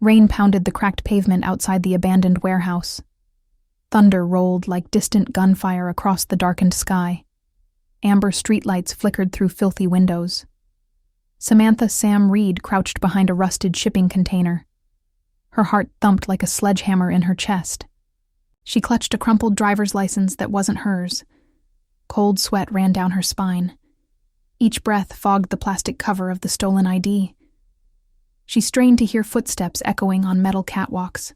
Rain pounded the cracked pavement outside the abandoned warehouse. Thunder rolled like distant gunfire across the darkened sky. Amber streetlights flickered through filthy windows. Samantha Sam Reid crouched behind a rusted shipping container. Her heart thumped like a sledgehammer in her chest. She clutched a crumpled driver's license that wasn't hers. Cold sweat ran down her spine. Each breath fogged the plastic cover of the stolen ID. She strained to hear footsteps echoing on metal catwalks.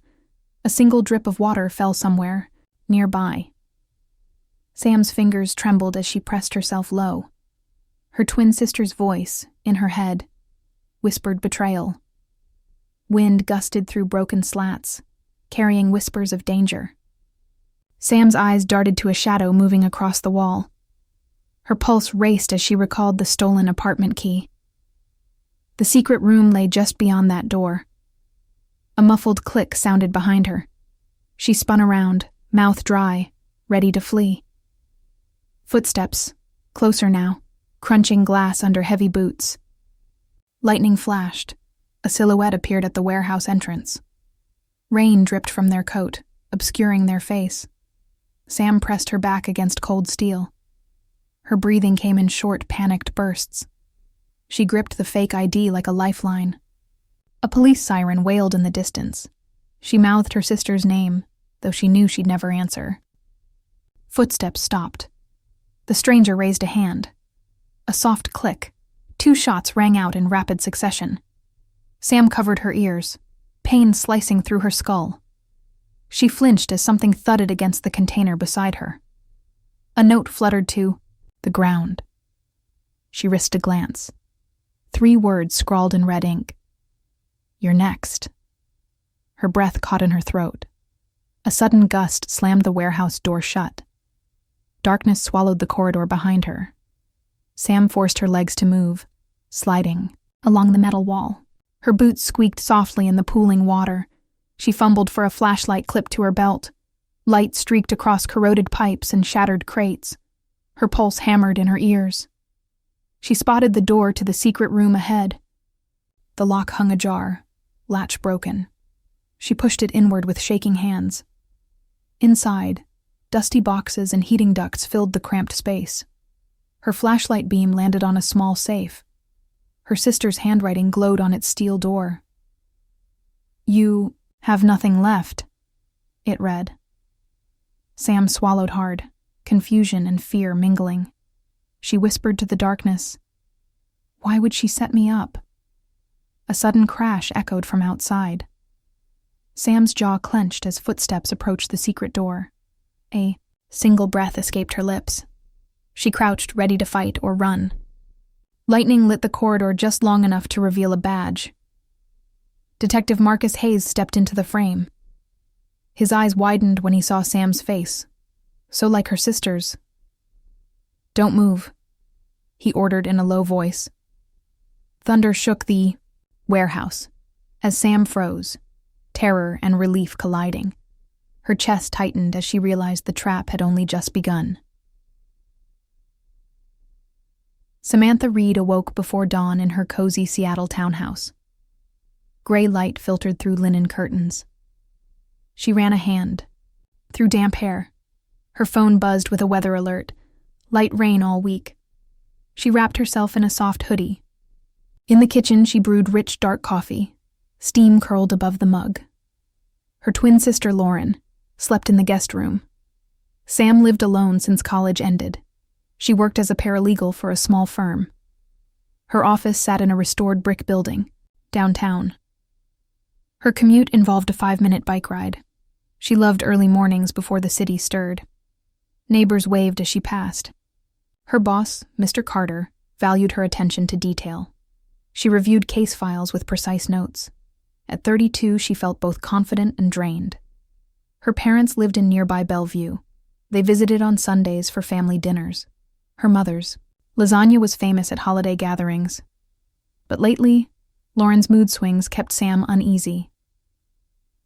A single drip of water fell somewhere, nearby. Sam's fingers trembled as she pressed herself low. Her twin sister's voice, in her head, whispered betrayal. Wind gusted through broken slats, carrying whispers of danger. Sam's eyes darted to a shadow moving across the wall. Her pulse raced as she recalled the stolen apartment key. The secret room lay just beyond that door. A muffled click sounded behind her. She spun around, mouth dry, ready to flee. Footsteps, closer now, crunching glass under heavy boots. Lightning flashed. A silhouette appeared at the warehouse entrance. Rain dripped from their coat, obscuring their face. Sam pressed her back against cold steel. Her breathing came in short, panicked bursts. She gripped the fake ID like a lifeline. A police siren wailed in the distance. She mouthed her sister's name, though she knew she'd never answer. Footsteps stopped. The stranger raised a hand. A soft click. 2 shots rang out in rapid succession. Sam covered her ears, pain slicing through her skull. She flinched as something thudded against the container beside her. A note fluttered to the ground. She risked a glance. 3 words scrawled in red ink. "You're next." Her breath caught in her throat. A sudden gust slammed the warehouse door shut. Darkness swallowed the corridor behind her. Sam forced her legs to move, sliding along the metal wall. Her boots squeaked softly in the pooling water. She fumbled for a flashlight clipped to her belt. Light streaked across corroded pipes and shattered crates. Her pulse hammered in her ears. She spotted the door to the secret room ahead. The lock hung ajar, latch broken. She pushed it inward with shaking hands. Inside, dusty boxes and heating ducts filled the cramped space. Her flashlight beam landed on a small safe. Her sister's handwriting glowed on its steel door. "You have nothing left," it read. Sam swallowed hard, confusion and fear mingling. She whispered to the darkness, "Why would she set me up?" A sudden crash echoed from outside. Sam's jaw clenched as footsteps approached the secret door. A single breath escaped her lips. She crouched, ready to fight or run. Lightning lit the corridor just long enough to reveal a badge. Detective Marcus Hayes stepped into the frame. His eyes widened when he saw Sam's face, so like her sister's. "Don't move," he ordered in a low voice. Thunder shook the warehouse as Sam froze, terror and relief colliding. Her chest tightened as she realized the trap had only just begun. Samantha Reid awoke before dawn in her cozy Seattle townhouse. Gray light filtered through linen curtains. She ran a hand through damp hair. Her phone buzzed with a weather alert. Light rain all week. She wrapped herself in a soft hoodie. In the kitchen, she brewed rich, dark coffee. Steam curled above the mug. Her twin sister, Lauren, slept in the guest room. Sam lived alone since college ended. She worked as a paralegal for a small firm. Her office sat in a restored brick building, downtown. Her commute involved a 5-minute bike ride. She loved early mornings before the city stirred. Neighbors waved as she passed. Her boss, Mr. Carter, valued her attention to detail. She reviewed case files with precise notes. At 32, she felt both confident and drained. Her parents lived in nearby Bellevue. They visited on Sundays for family dinners. Her mother's lasagna was famous at holiday gatherings. But lately, Lauren's mood swings kept Sam uneasy.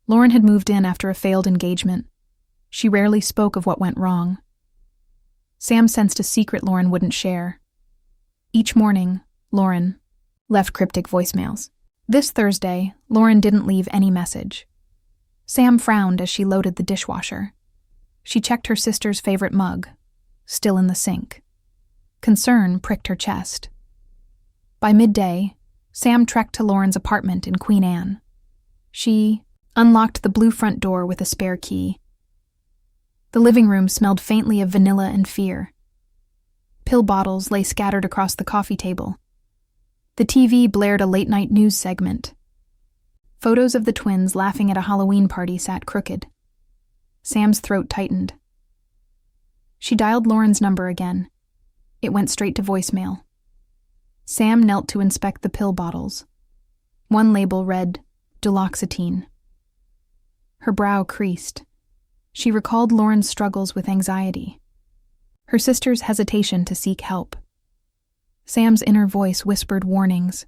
Lauren had moved in after a failed engagement. She rarely spoke of what went wrong. Sam sensed a secret Lauren wouldn't share. Each morning, Lauren left cryptic voicemails. This Thursday, Lauren didn't leave any message. Sam frowned as she loaded the dishwasher. She checked her sister's favorite mug, still in the sink. Concern pricked her chest. By midday, Sam trekked to Lauren's apartment in Queen Anne. She unlocked the blue front door with a spare key. The living room smelled faintly of vanilla and fear. Pill bottles lay scattered across the coffee table. The TV blared a late-night news segment. Photos of the twins laughing at a Halloween party sat crooked. Sam's throat tightened. She dialed Lauren's number again. It went straight to voicemail. Sam knelt to inspect the pill bottles. One label read, duloxetine. Her brow creased. She recalled Lauren's struggles with anxiety, her sister's hesitation to seek help. Sam's inner voice whispered warnings.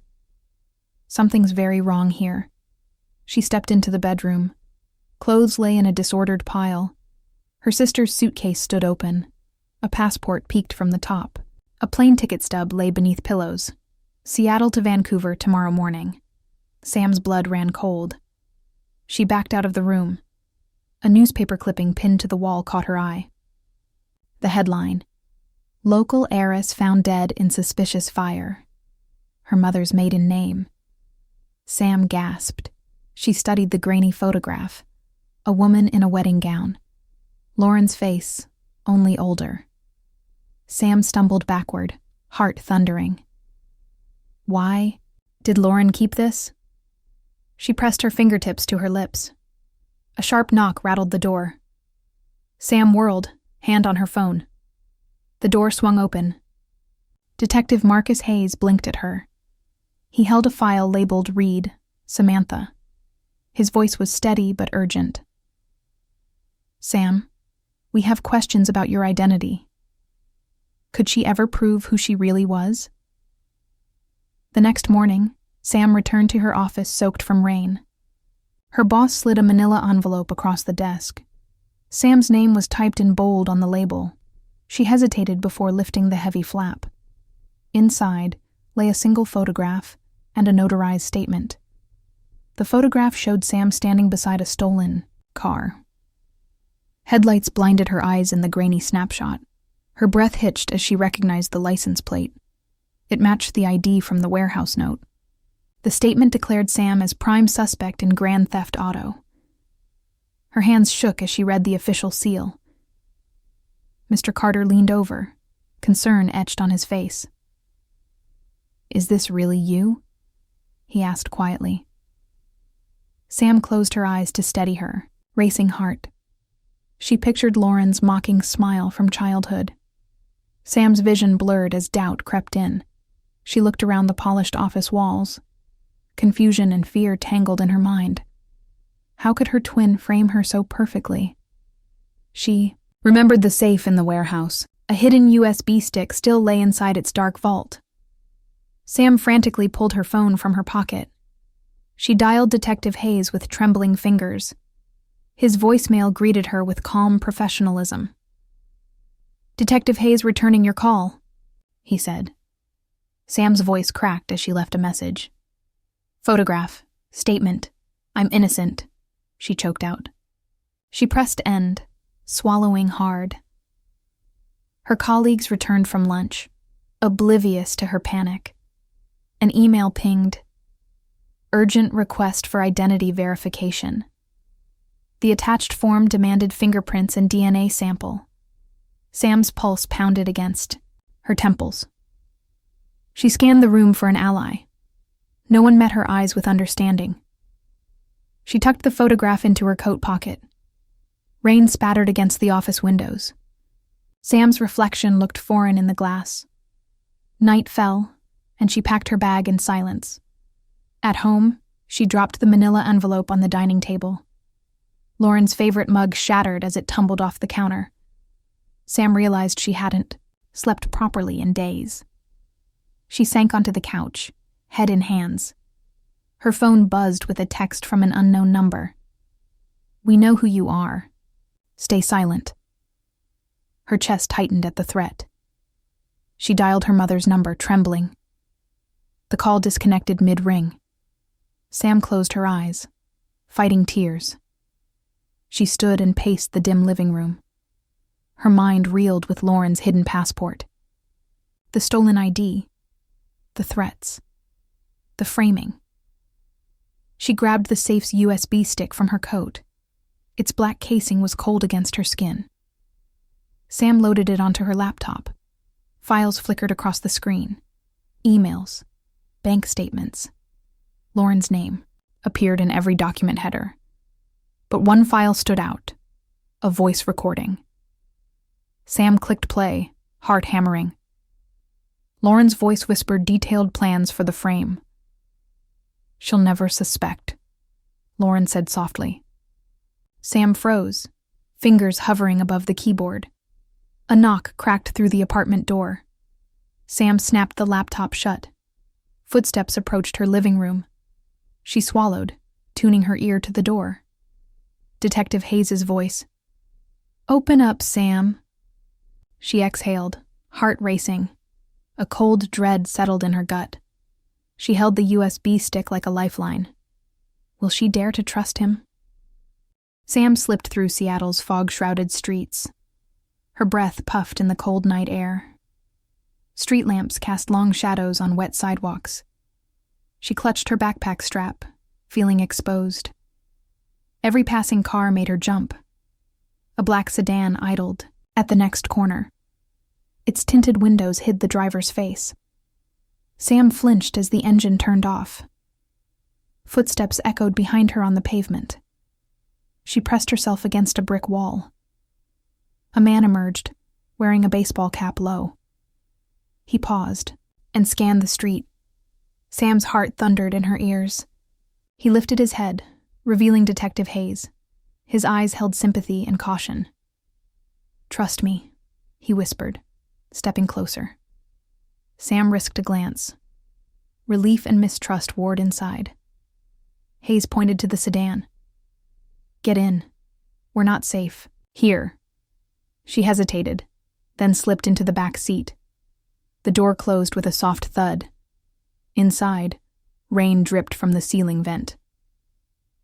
Something's very wrong here. She stepped into the bedroom. Clothes lay in a disordered pile. Her sister's suitcase stood open. A passport peeked from the top. A plane ticket stub lay beneath pillows. Seattle to Vancouver tomorrow morning. Sam's blood ran cold. She backed out of the room. A newspaper clipping pinned to the wall caught her eye. The headline, "Local heiress found dead in suspicious fire." Her mother's maiden name. Sam gasped. She studied the grainy photograph. A woman in a wedding gown. Lauren's face, only older. Sam stumbled backward, heart thundering. Why did Lauren keep this? She pressed her fingertips to her lips. A sharp knock rattled the door. Sam whirled, hand on her phone. The door swung open. Detective Marcus Hayes blinked at her. He held a file labeled Reid, Samantha. His voice was steady but urgent. Sam, we have questions about your identity. Could she ever prove who she really was? The next morning, Sam returned to her office soaked from rain. Her boss slid a manila envelope across the desk. Sam's name was typed in bold on the label. She hesitated before lifting the heavy flap. Inside lay a single photograph and a notarized statement. The photograph showed Sam standing beside a stolen car. Headlights blinded her eyes in the grainy snapshot. Her breath hitched as she recognized the license plate. It matched the ID from the warehouse note. The statement declared Sam as prime suspect in grand theft auto. Her hands shook as she read the official seal. Mr. Carter leaned over, concern etched on his face. "Is this really you?" he asked quietly. Sam closed her eyes to steady her, racing heart. She pictured Lauren's mocking smile from childhood. Sam's vision blurred as doubt crept in. She looked around the polished office walls. Confusion and fear tangled in her mind. How could her twin frame her so perfectly? She remembered the safe in the warehouse. A hidden USB stick still lay inside its dark vault. Sam frantically pulled her phone from her pocket. She dialed Detective Hayes with trembling fingers. His voicemail greeted her with calm professionalism. "Detective Hayes returning your call," he said. Sam's voice cracked as she left a message. "Photograph. Statement. I'm innocent," she choked out. She pressed end, swallowing hard. Her colleagues returned from lunch, oblivious to her panic. An email pinged. Urgent request for identity verification. The attached form demanded fingerprints and DNA sample. Sam's pulse pounded against her temples. She scanned the room for an ally. No one met her eyes with understanding. She tucked the photograph into her coat pocket. Rain spattered against the office windows. Sam's reflection looked foreign in the glass. Night fell, and she packed her bag in silence. At home, she dropped the manila envelope on the dining table. Lauren's favorite mug shattered as it tumbled off the counter. Sam realized she hadn't slept properly in days. She sank onto the couch, head in hands. Her phone buzzed with a text from an unknown number. "We know who you are. Stay silent." Her chest tightened at the threat. She dialed her mother's number, trembling. The call disconnected mid-ring. Sam closed her eyes, fighting tears. She stood and paced the dim living room. Her mind reeled with Lauren's hidden passport. The stolen ID. The threats. The framing. She grabbed the safe's USB stick from her coat. Its black casing was cold against her skin. Sam loaded it onto her laptop. Files flickered across the screen. Emails. Bank statements. Lauren's name appeared in every document header. But one file stood out. A voice recording. Sam clicked play, heart hammering. Lauren's voice whispered detailed plans for the frame. "She'll never suspect," Lauren said softly. Sam froze, fingers hovering above the keyboard. A knock cracked through the apartment door. Sam snapped the laptop shut. Footsteps approached her living room. She swallowed, tuning her ear to the door. Detective Hayes' voice. "Open up, Sam." She exhaled, heart racing. A cold dread settled in her gut. She held the USB stick like a lifeline. Will she dare to trust him? Sam slipped through Seattle's fog-shrouded streets. Her breath puffed in the cold night air. Street lamps cast long shadows on wet sidewalks. She clutched her backpack strap, feeling exposed. Every passing car made her jump. A black sedan idled at the next corner. Its tinted windows hid the driver's face. Sam flinched as the engine turned off. Footsteps echoed behind her on the pavement. She pressed herself against a brick wall. A man emerged, wearing a baseball cap low. He paused and scanned the street. Sam's heart thundered in her ears. He lifted his head, revealing Detective Hayes. His eyes held sympathy and caution. "Trust me," he whispered, stepping closer. Sam risked a glance. Relief and mistrust warred inside. Hayes pointed to the sedan. "Get in. We're not safe. Here." She hesitated, then slipped into the back seat. The door closed with a soft thud. Inside, rain dripped from the ceiling vent.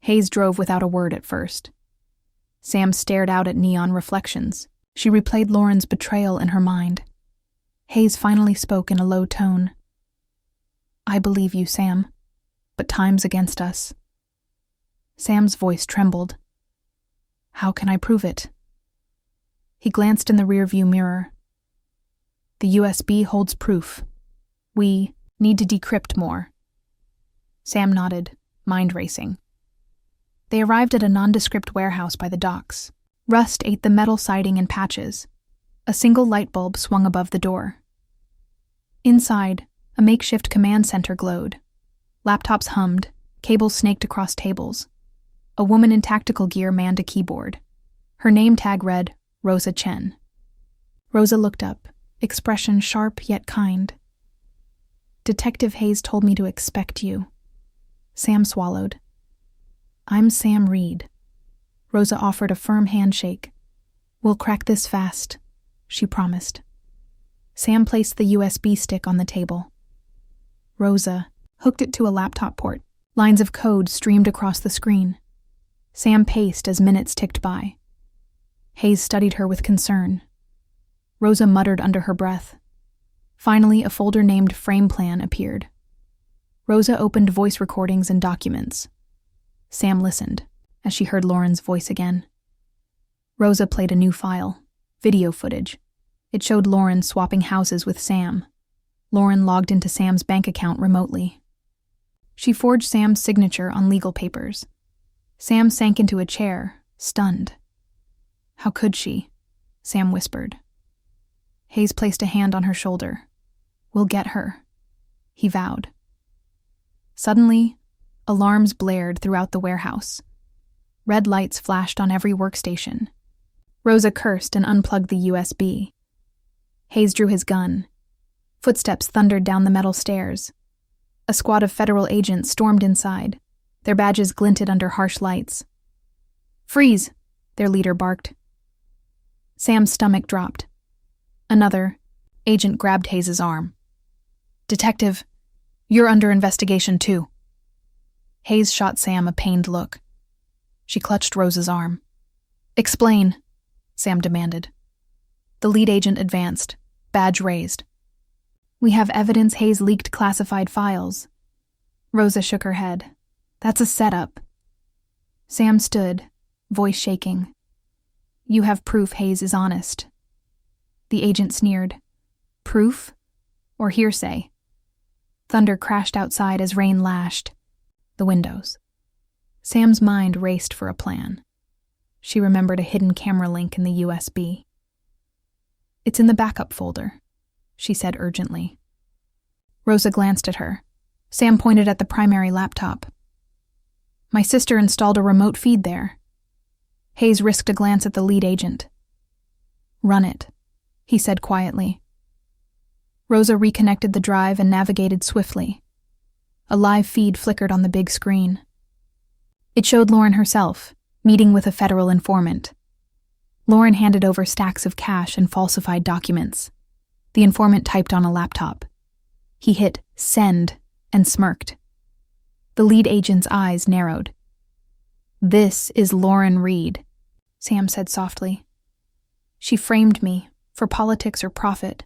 Hayes drove without a word at first. Sam stared out at neon reflections. She replayed Lauren's betrayal in her mind. Hayes finally spoke in a low tone. "I believe you, Sam, but time's against us." Sam's voice trembled. "How can I prove it?" He glanced in the rearview mirror. "The USB holds proof. We need to decrypt more." Sam nodded, mind racing. They arrived at a nondescript warehouse by the docks. Rust ate the metal siding in patches. A single light bulb swung above the door. Inside, a makeshift command center glowed. Laptops hummed, cables snaked across tables. A woman in tactical gear manned a keyboard. Her name tag read, Rosa Chen. Rosa looked up, expression sharp yet kind. "Detective Hayes told me to expect you." Sam swallowed. "I'm Sam Reid." Rosa offered a firm handshake. "We'll crack this fast," she promised. Sam placed the USB stick on the table. Rosa hooked it to a laptop port. Lines of code streamed across the screen. Sam paced as minutes ticked by. Hayes studied her with concern. Rosa muttered under her breath. Finally, a folder named Frame Plan appeared. Rosa opened voice recordings and documents. Sam listened as she heard Lauren's voice again. Rosa played a new file, video footage. It showed Lauren swapping houses with Sam. Lauren logged into Sam's bank account remotely. She forged Sam's signature on legal papers. Sam sank into a chair, stunned. "How could she?" Sam whispered. Hayes placed a hand on her shoulder. "We'll get her," he vowed. Suddenly, alarms blared throughout the warehouse. Red lights flashed on every workstation. Rosa cursed and unplugged the USB. Hayes drew his gun. Footsteps thundered down the metal stairs. A squad of federal agents stormed inside. Their badges glinted under harsh lights. "Freeze!" their leader barked. Sam's stomach dropped. Another agent grabbed Hayes' arm. "Detective, you're under investigation too." Hayes shot Sam a pained look. She clutched Rosa's arm. "Explain," Sam demanded. The lead agent advanced, badge raised. "We have evidence Hayes leaked classified files." Rosa shook her head. "That's a setup." Sam stood, voice shaking. "You have proof Hayes is honest." The agent sneered. "Proof? Or hearsay?" Thunder crashed outside as rain lashed the windows. Sam's mind raced for a plan. She remembered a hidden camera link in the USB. "It's in the backup folder," she said urgently. Rosa glanced at her. Sam pointed at the primary laptop. "My sister installed a remote feed there." Hayes risked a glance at the lead agent. "Run it," he said quietly. Rosa reconnected the drive and navigated swiftly. A live feed flickered on the big screen. It showed Lauren herself, meeting with a federal informant. Lauren handed over stacks of cash and falsified documents. The informant typed on a laptop. He hit send and smirked. The lead agent's eyes narrowed. "This is Lauren Reid," Sam said softly. "She framed me, for politics or profit."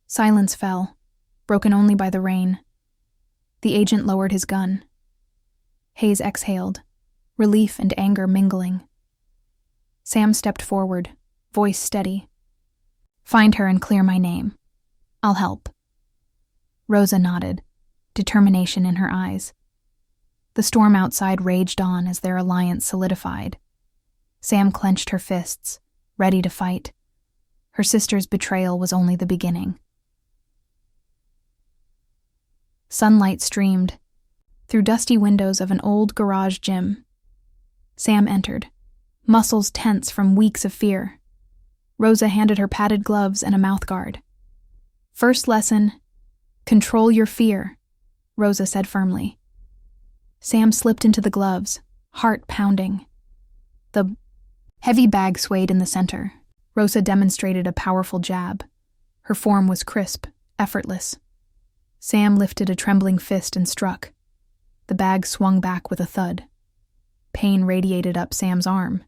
Silence fell, broken only by the rain. The agent lowered his gun. Hayes exhaled, relief and anger mingling. Sam stepped forward, voice steady. "Find her and clear my name. I'll help." Rosa nodded, determination in her eyes. The storm outside raged on as their alliance solidified. Sam clenched her fists, ready to fight. Her sister's betrayal was only the beginning. Sunlight streamed through dusty windows of an old garage gym. Sam entered, muscles tense from weeks of fear. Rosa handed her padded gloves and a mouthguard. "First lesson, control your fear," Rosa said firmly. Sam slipped into the gloves, heart pounding. The heavy bag swayed in the center. Rosa demonstrated a powerful jab. Her form was crisp, effortless. Sam lifted a trembling fist and struck. The bag swung back with a thud. Pain radiated up Sam's arm.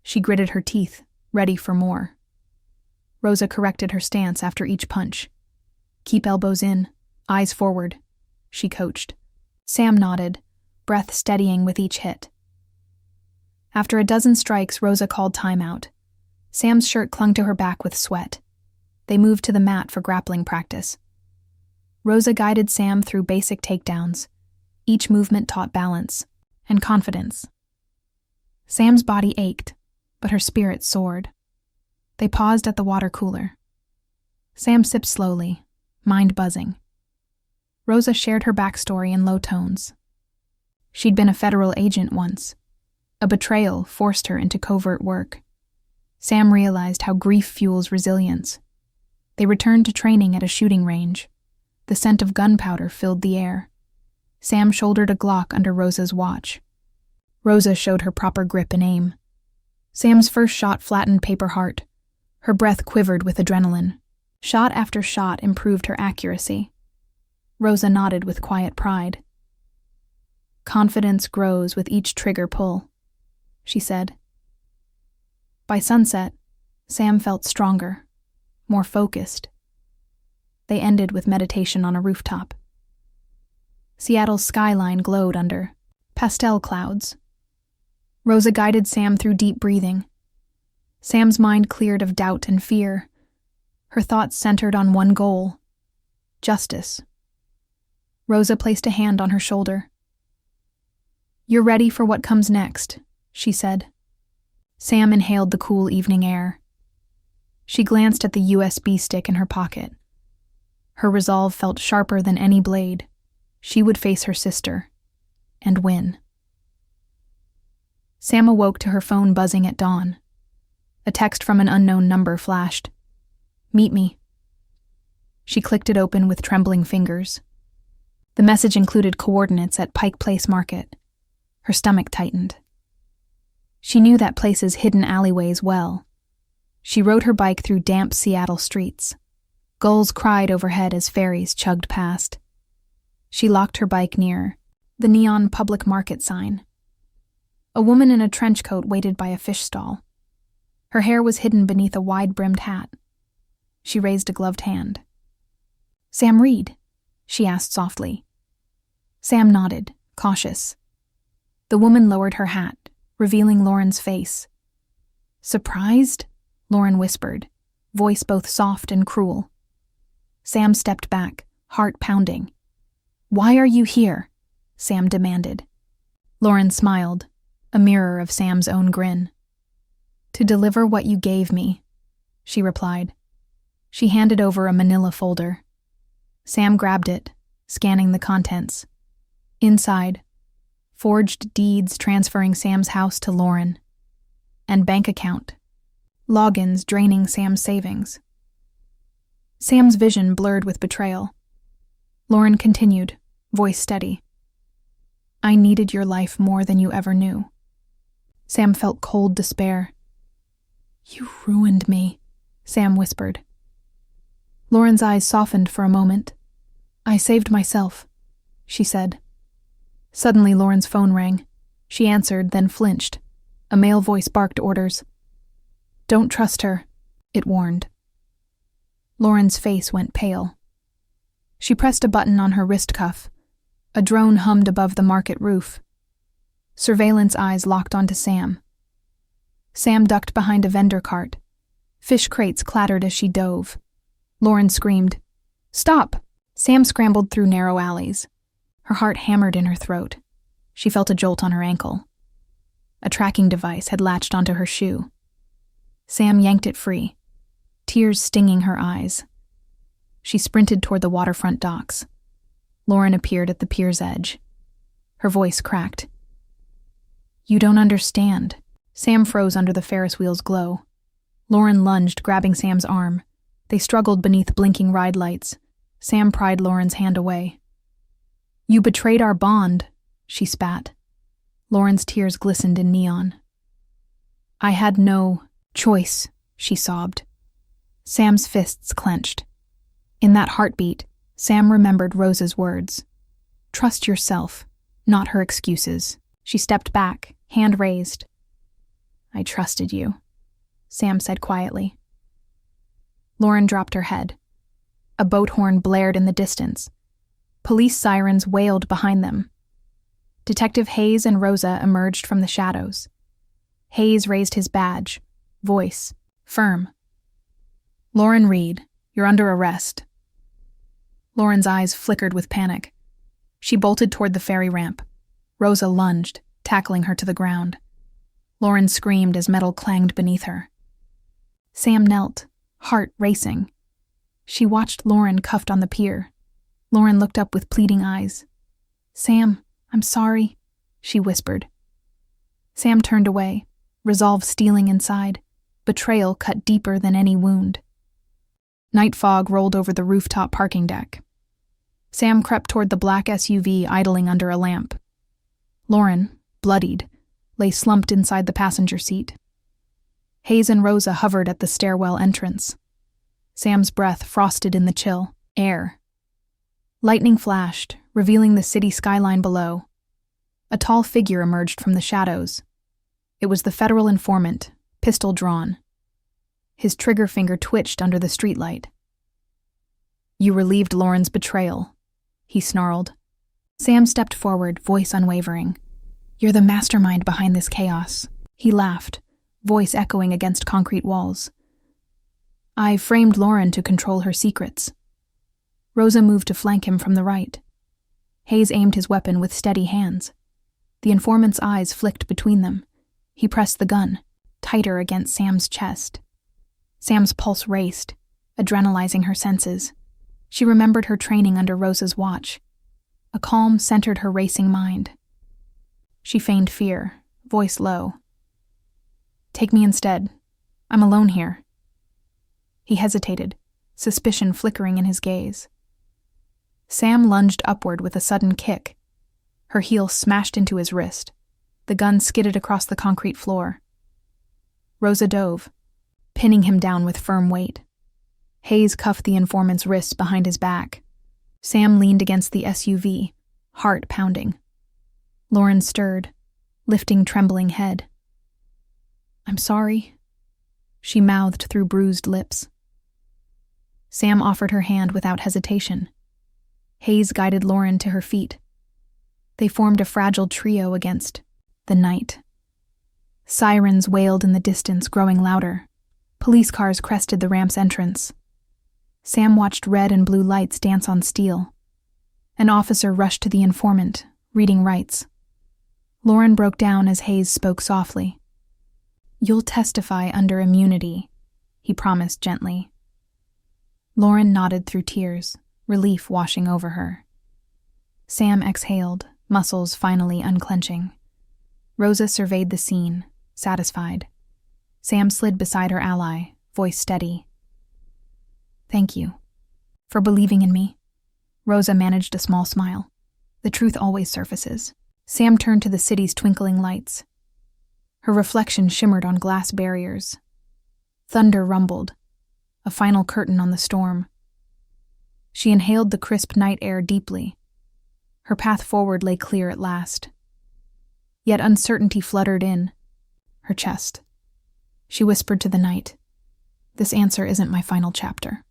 She gritted her teeth, ready for more. Rosa corrected her stance after each punch. "Keep elbows in, eyes forward," she coached. Sam nodded, breath steadying with each hit. After a dozen strikes, Rosa called timeout. Sam's shirt clung to her back with sweat. They moved to the mat for grappling practice. Rosa guided Sam through basic takedowns. Each movement taught balance and confidence. Sam's body ached, but her spirit soared. They paused at the water cooler. Sam sipped slowly, mind buzzing. Rosa shared her backstory in low tones. She'd been a federal agent once. A betrayal forced her into covert work. Sam realized how grief fuels resilience. They returned to training at a shooting range. The scent of gunpowder filled the air. Sam shouldered a Glock under Rosa's watch. Rosa showed her proper grip and aim. Sam's first shot flattened paper heart. Her breath quivered with adrenaline. Shot after shot improved her accuracy. Rosa nodded with quiet pride. "Confidence grows with each trigger pull," she said. By sunset, Sam felt stronger, more focused. They ended with meditation on a rooftop. Seattle's skyline glowed under pastel clouds. Rosa guided Sam through deep breathing. Sam's mind cleared of doubt and fear. Her thoughts centered on one goal: justice. Rosa placed a hand on her shoulder. "You're ready for what comes next," she said. Sam inhaled the cool evening air. She glanced at the USB stick in her pocket. Her resolve felt sharper than any blade. She would face her sister and win. Sam awoke to her phone buzzing at dawn. A text from an unknown number flashed. "Meet me." She clicked it open with trembling fingers. The message included coordinates at Pike Place Market. Her stomach tightened. She knew that place's hidden alleyways well. She rode her bike through damp Seattle streets. Gulls cried overhead as ferries chugged past. She locked her bike near The neon public market sign. A woman in a trench coat waited by a fish stall. Her hair was hidden beneath a wide-brimmed hat. She raised a gloved hand. "Sam Reid?" she asked softly. Sam nodded, cautious. The woman lowered her hat, revealing Lauren's face. "Surprised?" Lauren whispered, voice both soft and cruel. Sam stepped back, heart pounding. "Why are you here?" Sam demanded. Lauren smiled, a mirror of Sam's own grin. "To deliver what you gave me," she replied. She handed over a manila folder. Sam grabbed it, scanning the contents. Inside, forged deeds transferring Sam's house to Lauren, and bank account, logins draining Sam's savings. Sam's vision blurred with betrayal. Lauren continued, voice steady. "I needed your life more than you ever knew." Sam felt cold despair. "You ruined me," Sam whispered. Lauren's eyes softened for a moment. "I saved myself," she said. Suddenly Lauren's phone rang. She answered, then flinched. A male voice barked orders. "Don't trust her," it warned. Lauren's face went pale. She pressed a button on her wrist cuff. A drone hummed above the market roof. Surveillance eyes locked onto Sam. Sam ducked behind a vendor cart. Fish crates clattered as she dove. Lauren screamed, "Stop!" Sam scrambled through narrow alleys. Her heart hammered in her throat. She felt a jolt on her ankle. A tracking device had latched onto her shoe. Sam yanked it free, tears stinging her eyes. She sprinted toward the waterfront docks. Lauren appeared at the pier's edge. Her voice cracked. "You don't understand." Sam froze under the Ferris wheel's glow. Lauren lunged, grabbing Sam's arm. They struggled beneath blinking ride lights. Sam pried Lauren's hand away. "You betrayed our bond," she spat. Lauren's tears glistened in neon. "I had no choice," she sobbed. Sam's fists clenched. In that heartbeat, Sam remembered Rosa's words. "Trust yourself, not her excuses." She stepped back, hand raised. "I trusted you," Sam said quietly. Lauren dropped her head. A boat horn blared in the distance. Police sirens wailed behind them. Detective Hayes and Rosa emerged from the shadows. Hayes raised his badge, voice firm. "Lauren Reid, you're under arrest." Lauren's eyes flickered with panic. She bolted toward the ferry ramp. Rosa lunged, tackling her to the ground. Lauren screamed as metal clanged beneath her. Sam knelt, heart racing. She watched Lauren cuffed on the pier. Lauren looked up with pleading eyes. "Sam, I'm sorry," she whispered. Sam turned away, resolve stealing inside. Betrayal cut deeper than any wound. Night fog rolled over the rooftop parking deck. Sam crept toward the black SUV idling under a lamp. Lauren, bloodied, lay slumped inside the passenger seat. Hayes and Rosa hovered at the stairwell entrance. Sam's breath frosted in the chill air. Lightning flashed, revealing the city skyline below. A tall figure emerged from the shadows. It was the federal informant, pistol drawn. His trigger finger twitched under the streetlight. "You relieved Lauren's betrayal," he snarled. Sam stepped forward, voice unwavering. "You're the mastermind behind this chaos." He laughed, voice echoing against concrete walls. "I framed Lauren to control her secrets." Rosa moved to flank him from the right. Hayes aimed his weapon with steady hands. The informant's eyes flicked between them. He pressed the gun, tighter against Sam's chest. Sam's pulse raced, adrenalizing her senses. She remembered her training under Rosa's watch. A calm centered her racing mind. She feigned fear, voice low. "Take me instead. I'm alone here." He hesitated, suspicion flickering in his gaze. Sam lunged upward with a sudden kick. Her heel smashed into his wrist. The gun skidded across the concrete floor. Rosa dove, pinning him down with firm weight. Hayes cuffed the informant's wrists behind his back. Sam leaned against the SUV, heart pounding. Lauren stirred, lifting trembling head. "I'm sorry," she mouthed through bruised lips. Sam offered her hand without hesitation. Hayes guided Lauren to her feet. They formed a fragile trio against the night. Sirens wailed in the distance, growing louder. Police cars crested the ramp's entrance. Sam watched red and blue lights dance on steel. An officer rushed to the informant, reading rights. Lauren broke down as Hayes spoke softly. "You'll testify under immunity," he promised gently. Lauren nodded through tears, relief washing over her. Sam exhaled, muscles finally unclenching. Rosa surveyed the scene, satisfied. Sam slid beside her ally, voice steady. "Thank you for believing in me." Rosa managed a small smile. The truth always surfaces. Sam turned to the city's twinkling lights. Her reflection shimmered on glass barriers. Thunder rumbled, a final curtain on the storm. She inhaled the crisp night air deeply. Her path forward lay clear at last. Yet uncertainty fluttered in her chest. She whispered to the night, "This answer isn't my final chapter."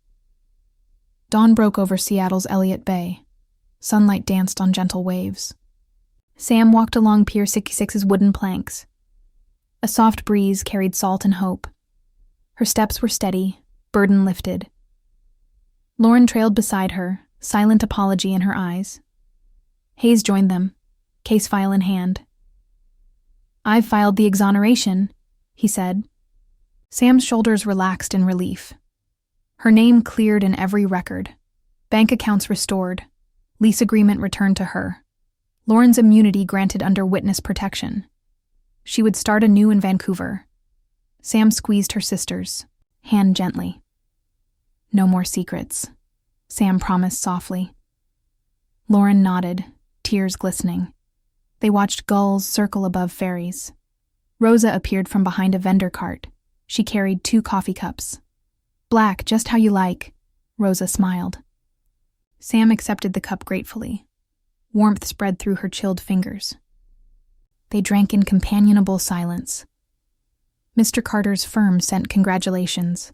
Dawn broke over Seattle's Elliott Bay. Sunlight danced on gentle waves. Sam walked along Pier 66's wooden planks. A soft breeze carried salt and hope. Her steps were steady, burden lifted. Lauren trailed beside her, silent apology in her eyes. Hayes joined them, case file in hand. "I've filed the exoneration," he said. Sam's shoulders relaxed in relief. Her name cleared in every record. Bank accounts restored. Lease agreement returned to her. Lauren's immunity granted under witness protection. She would start anew in Vancouver. Sam squeezed her sister's hand gently. "No more secrets," Sam promised softly. Lauren nodded, tears glistening. They watched gulls circle above ferries. Rosa appeared from behind a vendor cart. She carried 2 coffee cups. "Black, just how you like," Rosa smiled. Sam accepted the cup gratefully. Warmth spread through her chilled fingers. They drank in companionable silence. Mr. Carter's firm sent congratulations.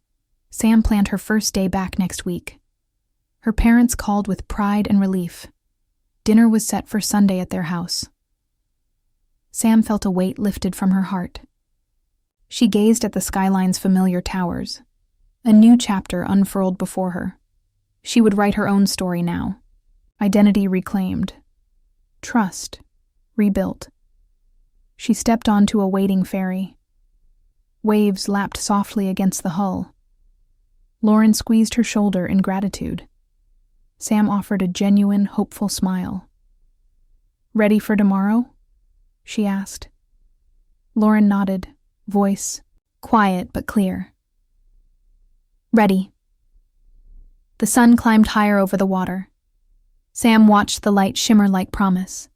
Sam planned her first day back next week. Her parents called with pride and relief. Dinner was set for Sunday at their house. Sam felt a weight lifted from her heart. She gazed at the skyline's familiar towers. A new chapter unfurled before her. She would write her own story now. Identity reclaimed. Trust rebuilt. She stepped onto a waiting ferry. Waves lapped softly against the hull. Lauren squeezed her shoulder in gratitude. Sam offered a genuine, hopeful smile. "Ready for tomorrow?" she asked. Lauren nodded, voice quiet but clear. "Ready." The sun climbed higher over the water. Sam watched the light shimmer like promise.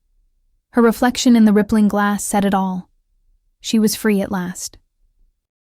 Her reflection in the rippling glass said it all. She was free at last.